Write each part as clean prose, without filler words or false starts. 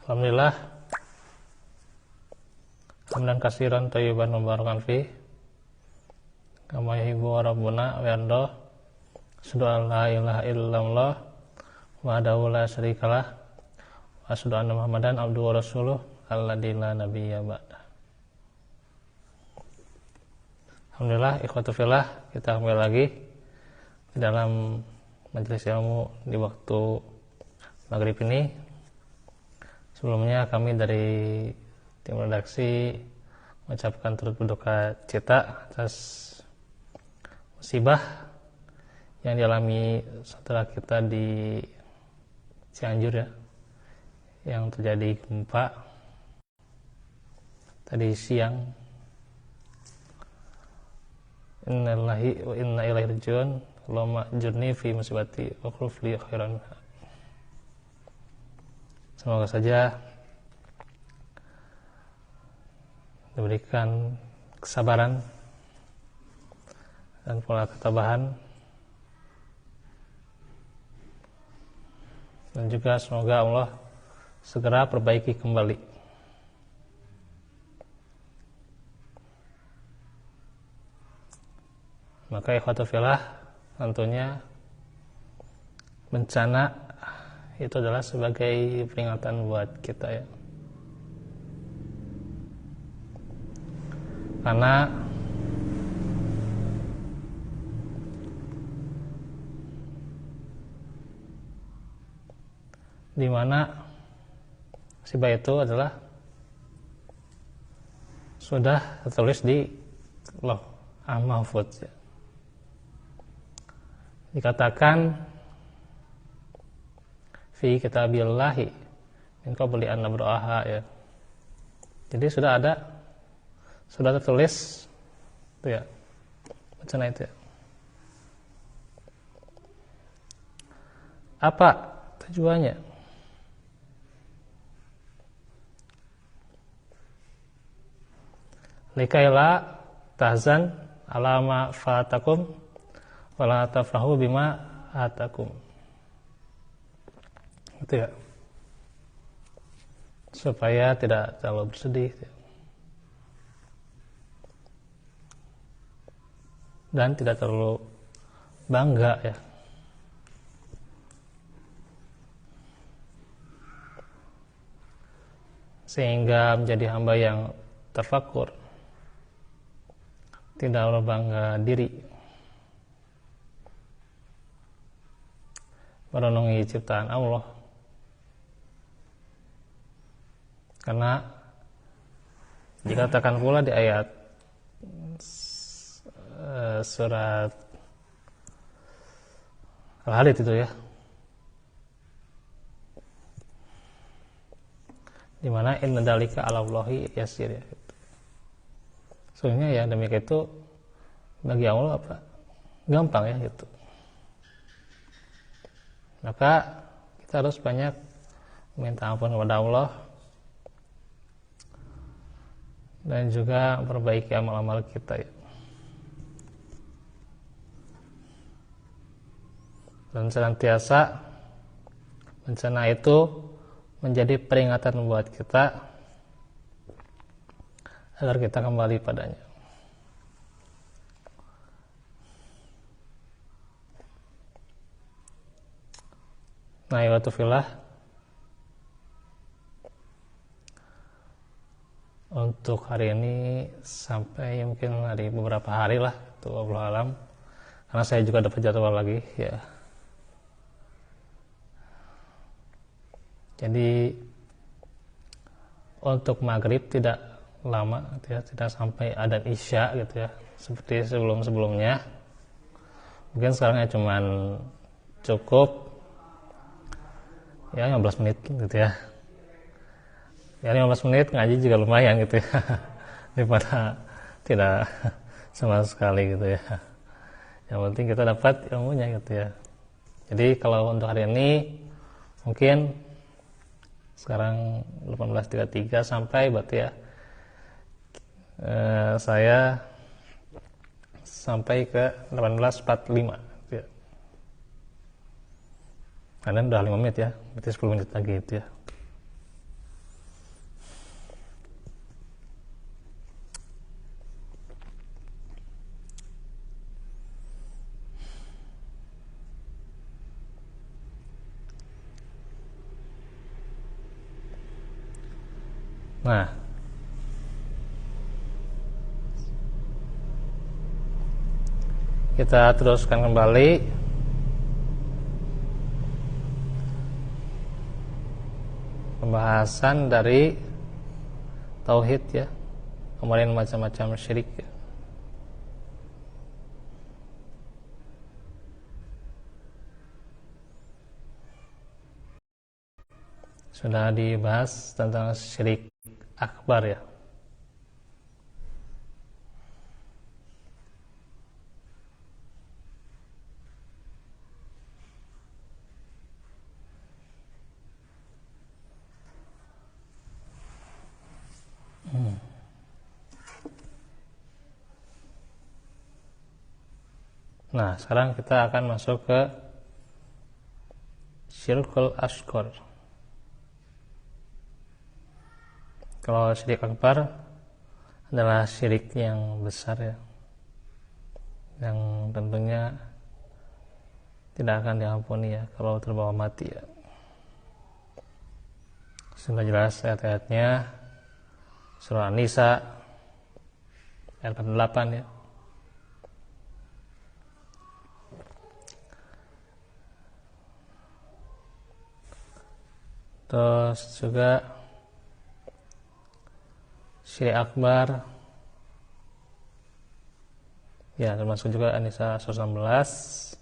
Alhamdulillah, hamdan katsiran thayyiban mubarakan fi kama yuhibbu rabbuna wa yarda. Asyhadu an la ilaha illallah wahdahu la syarikalah wa asyhadu anna Muhammadan abduhu wa rasuluh alladzi la nabiyya ba'da. Alhamdulillah, ikhwatu fillah, kita kembali lagi di dalam majelis ilmu di waktu maghrib ini. Sebelumnya kami dari tim redaksi mengucapkan turut berduka cita atas musibah yang dialami saudara kita di Cianjur ya, yang terjadi gempa tadi siang. Innalillahi wa inna ilaihi raji'un. Allahumma ajurni fi musibati wa akhlif li khairan. Semoga saja diberikan kesabaran dan pula ketabahan, dan juga semoga Allah segera perbaiki kembali. Maka ikhwatu fillah, tentunya bencana itu adalah sebagai peringatan buat kita ya. Karena di mana musibah itu adalah sudah tertulis di Lauh Mahfuz ya. Dikatakan fi kitabillahi min qabli an nabraha ya. Jadi sudah tertulis itu ya, bencana itu ya. Apa tujuannya? Likaila tahzan alama fatakum wala tafrahu bima atakum. Itu ya, supaya tidak terlalu bersedih dan tidak terlalu bangga ya. Sehingga menjadi hamba yang tafakur, tidak berbangga diri, merenungi ciptaan Allah. Karena dikatakan pula di ayat surat Al-Hadid itu ya, dimana inna dzalika 'ala Allahi yasir ya. Soalnya ya demikian itu bagi Allah apa? Gampang ya gitu. Maka kita harus banyak minta ampun kepada Allah dan juga perbaiki amal-amal kita ya. Dan senantiasa bencana itu menjadi peringatan buat kita agar kita kembali padanya. Nah, ikhwatu fillah, untuk hari ini sampai mungkin hari beberapa hari lah, itu wallahu alam. Karena saya juga dapat jadwal lagi ya. Jadi untuk maghrib tidak lama gitu ya, tidak sampai adzan isya gitu ya, seperti sebelum-sebelumnya. Mungkin sekarang ya cuman cukup ya 15 menit gitu ya. Ya 15 menit ngaji juga lumayan gitu ya. Daripada tidak sama sekali gitu ya. Yang penting kita dapat ilmunya gitu ya. Jadi kalau untuk hari ini mungkin sekarang 18.33 sampai berarti ya saya sampai ke 18.45 ya. Karena udah 5 menit ya, berarti 10 menit lagi itu ya. Nah, kita teruskan kembali pembahasan dari tauhid ya. Kemarin macam-macam syirik ya. Sudah dibahas tentang syirik akbar ya. Nah, sekarang kita akan masuk ke syirkul asghar. Kalau syirik akbar adalah syirik yang besar ya, yang tentunya tidak akan diampuni ya kalau terbawa mati ya. Sudah jelas ayat-ayatnya, surah An-Nisa ayat 48 ya. Terus juga syirik akbar ya, termasuk juga An-Nisa 116,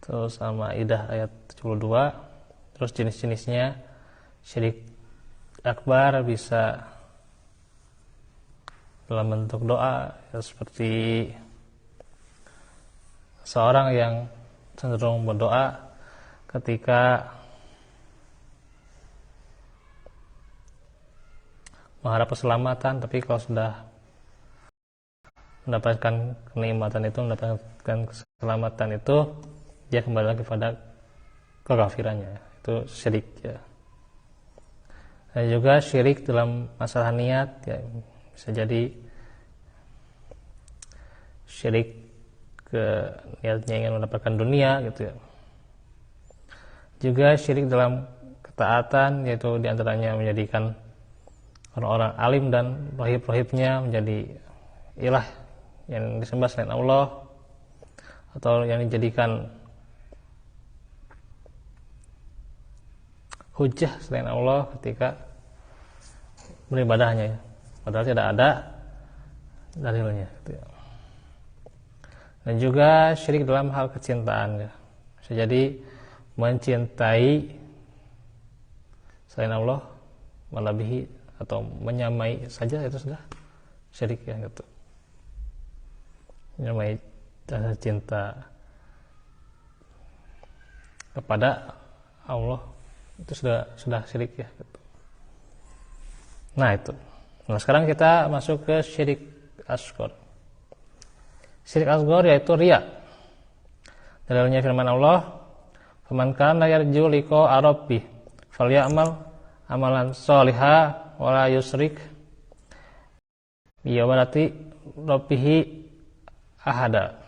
terus sama Al-Maidah ayat 72. Terus jenis-jenisnya syirik akbar bisa dalam bentuk doa ya, seperti seorang yang cenderung berdoa ketika mengharap keselamatan, tapi kalau sudah mendapatkan kenikmatan itu, mendapatkan keselamatan itu, dia kembali lagi pada kekafirannya. Itu syirik ya. Dan juga syirik dalam masalah niat ya, bisa jadi syirik ke niatnya ingin mendapatkan dunia gitu ya. Juga syirik dalam ketaatan, yaitu diantaranya menjadikan orang-orang alim dan rohib-rohibnya menjadi ilah yang disembah selain Allah, atau yang dijadikan hujah selain Allah ketika beribadahnya ya, padahal tidak ada dalilnya gitu ya. Dan juga syirik dalam hal kecintaan ya, bisa jadi mencintai selain Allah melebihi atau menyamai saja, itu sudah syirik ya gitu. Menyamai rasa cinta kepada Allah itu sudah syirik ya gitu. Nah itu. Nah sekarang kita masuk ke syirik asghar. Syirik asghar yaitu riya. Dalilnya firman Allah, "Faman kana yarju liqa'a rabbih falyamal amalan sholihan wala yusrik bi'ibadati rabbihi ahada."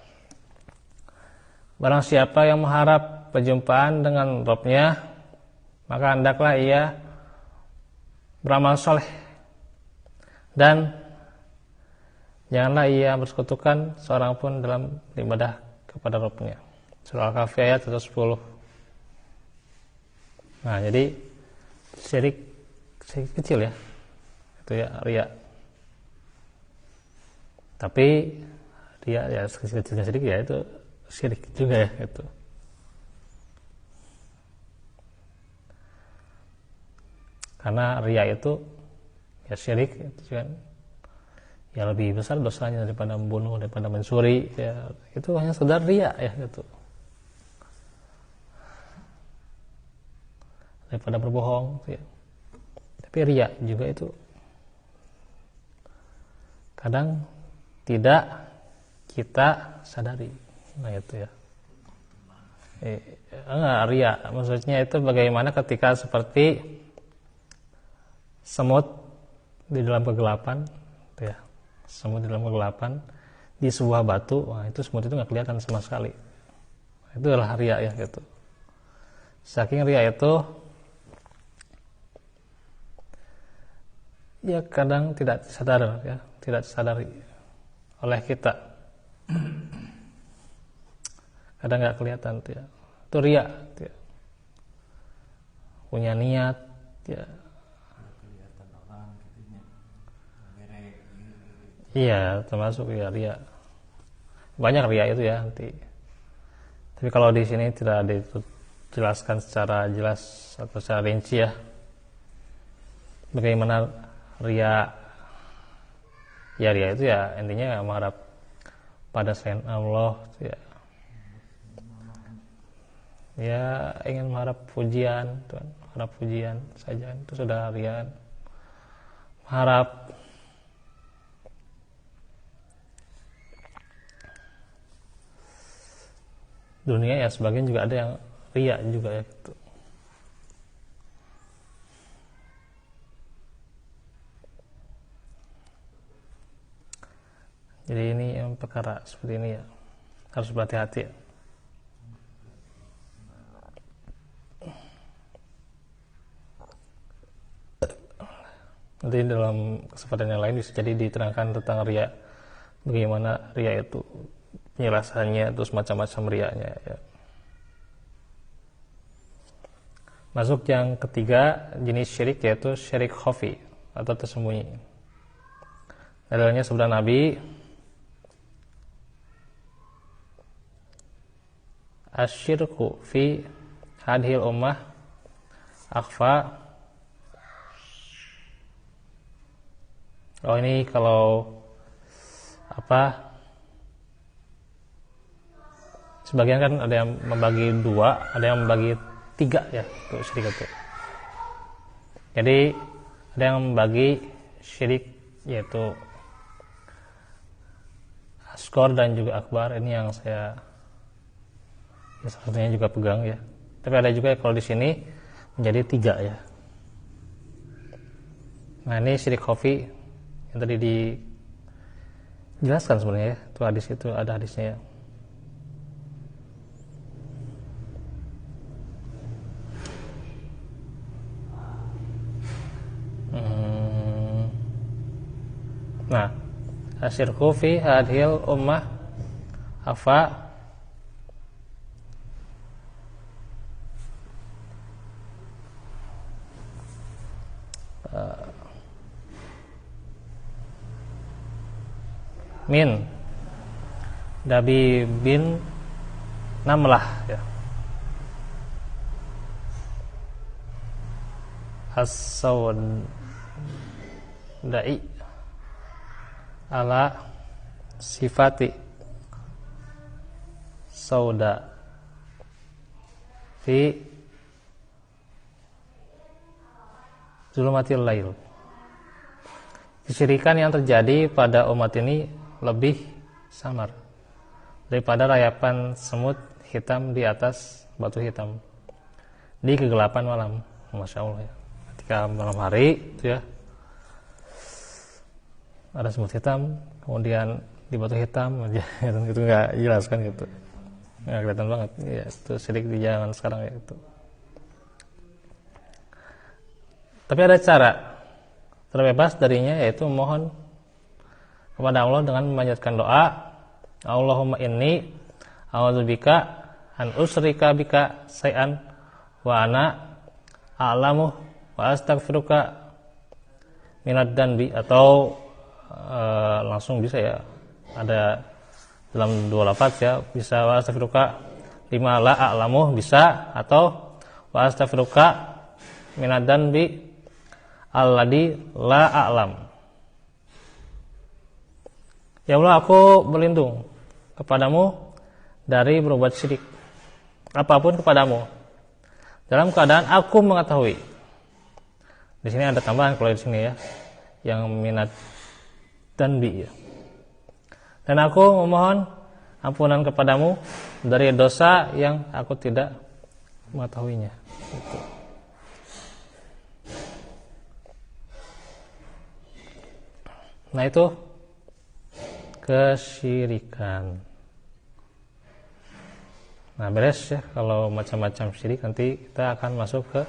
Barang siapa yang mengharap perjumpaan dengan Rabb-nya, maka hendaklah ia beramal soleh dan janganlah ia bersekutukan seorang pun dalam ibadah kepada Rabb-nya. Surah Al-Kahfi ayat 110. Nah, jadi syirik kecil ya, itu ya riya. Tapi riya ya kecil-kecilnya syirik ya, itu syirik juga ya itu. Karena riya itu ya syirik itu kan ya lebih besar dosanya daripada membunuh, daripada mencuri ya, itu hanya sekedar riya ya gitu, daripada berbohong ya. Tapi riya juga itu kadang tidak kita sadari. Nah itu ya. Riya maksudnya itu bagaimana ketika seperti semut di dalam kegelapan ya. Semut di dalam kegelapan di sebuah batu, wah itu semut itu nggak kelihatan sama sekali. Itu adalah riya ya gitu. Saking riya itu ya kadang tidak sadar ya, tidak disadari oleh kita. Kadang nggak kelihatan tuh ya. Itu riya tuh ya. Punya niat ya. Iya, termasuk ya riya. Banyak riya itu ya nanti. Tapi kalau di sini tidak dijelaskan secara jelas atau secara rinci ya. Bagaimana riya? Ya riya itu ya intinya mengharap pada selain Allah ya. Ya ingin mengharap pujian, Tuhan. Mengharap pujian saja itu sudah riya. Mengharap dunia ya, sebagian juga ada yang riya juga ya gitu. Jadi ini yang perkara seperti ini ya, harus berhati-hati ya. Nanti dalam kesempatan yang lain bisa jadi diterangkan tentang riya, bagaimana riya itu penjelasannya, terus macam-macam riyanya ya. Masuk yang ketiga jenis syirik, yaitu syirik khafi atau tersembunyi. Dalilnya sabda Nabi, asyirku fi hadhil ummah akhfa. Oh ini kalau apa, sebagian kan ada yang membagi dua, ada yang membagi tiga ya untuk syirik itu. Jadi ada yang membagi syirik yaitu asghar dan juga akbar. Ini yang saya ya, salah satunya juga pegang ya. Tapi ada juga kalau di sini menjadi tiga ya. Nah ini syirik khafi yang tadi dijelaskan sebenarnya ya. Itu hadis, itu ada hadisnya ya. Nah, asyirku fi hadhil ummah afa min Dabi bin Namlah ya. As-Sawda'i ala sifati sauda fi zulumatil lail. Kesyirikan yang terjadi pada umat ini lebih samar daripada rayapan semut hitam di atas batu hitam di kegelapan malam. Masya Allah ya. Ketika malam hari itu ya, ada semut hitam, kemudian di batu hitam aja, itu nggak jelas kan gitu, nggak kelihatan banget. Ya, itu syirik di zaman sekarang ya itu. Tapi ada cara terbebas darinya, yaitu mohon kepada Allah dengan memanjatkan doa, Allahumma inni a'udzubika an usyrika bika syai'an wa ana a'lamu wa astaghfiruka minad danbi, atau langsung bisa ya, ada dalam dua lafaz ya, bisa wa astaghfiruka lima la a'lamu bisa, atau wa astaghfiruka minad danbi alladzi la a'lam. Ya Allah, aku berlindung kepadamu dari berbuat syirik apapun kepadamu dalam keadaan aku mengetahui. Di sini ada tambahan kalau di sini ya, yang minat dan bi ya. Dan aku memohon ampunan kepadamu dari dosa yang aku tidak mengetahuinya. Gitu. Nah itu kesyirikan. Nah beres ya, kalau macam-macam syirik nanti kita akan masuk ke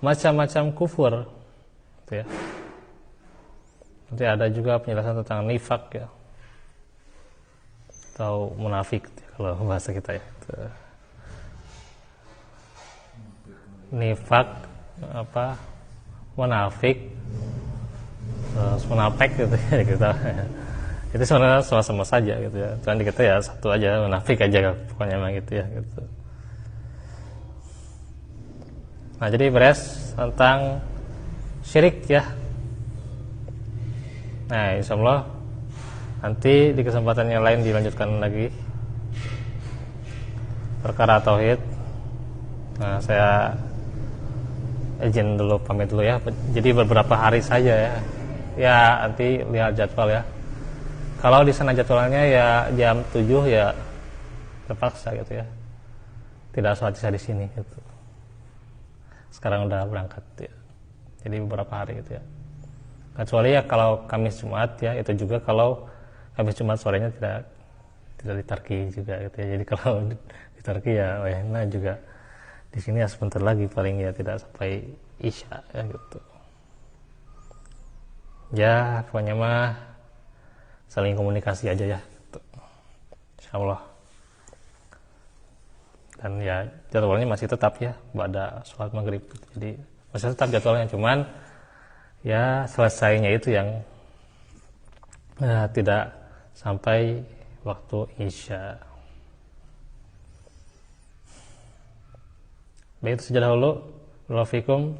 macam-macam kufur gitu ya. Nanti ada juga penjelasan tentang nifak ya, atau munafik kalau bahasa kita ya. Nifak apa, munafik, terus munafik gitu ya kita. Itu sebenarnya sama-sama saja gitu ya. Cuman di kita ya satu aja, munafik aja pokoknya emang gitu ya gitu. Nah, jadi beres tentang syirik ya. Nah, insyaallah nanti di kesempatan yang lain dilanjutkan lagi perkara tauhid. Nah, saya izin dulu pamit dulu ya. Jadi beberapa hari saja ya. Ya, nanti lihat jadwal ya. Kalau di sana jadwalnya ya jam 7 ya terpaksa gitu ya. Tidak sholat isya di sini gitu. Sekarang udah berangkat ya. Jadi beberapa hari gitu ya. Kecuali ya kalau Kamis Jumat ya, itu juga kalau Kamis Jumat sorenya tidak di Turki juga gitu ya. Jadi kalau di Turki ya nah juga di sini ya sebentar lagi paling ya, tidak sampai isya ya gitu. Ya pokoknya mah saling komunikasi aja ya gitu. Insyaallah. Dan ya jadwalnya masih tetap ya pada sholat maghrib gitu. Jadi masih tetap jadwalnya, cuman ya selesainya itu yang tidak sampai waktu isya. Baik, itu saja dahulu. Wafikum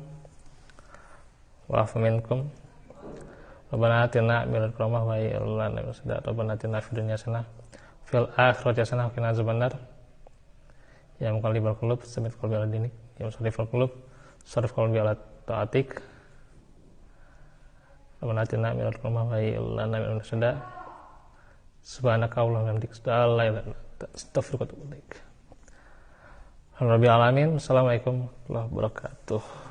wa afaminkum. Rabbana atina min ladunka wa lana Rabbana atina fid dunya hasanah fil akhirati hasanah wa qina azabannar. Ya muqallibal qulub tsabbit qalbi ala dinik, ya musarrifal qulub sarrif qalbi ala taatik. Rabbana atina min ladunka wa lana min ladunka subhanaka allahumma wa bihamdika la ilaha illa anta astaghfiruka wa atubu ilaik. Rabbil alamin. Assalamualaikum warahmatullahi wabarakatuh.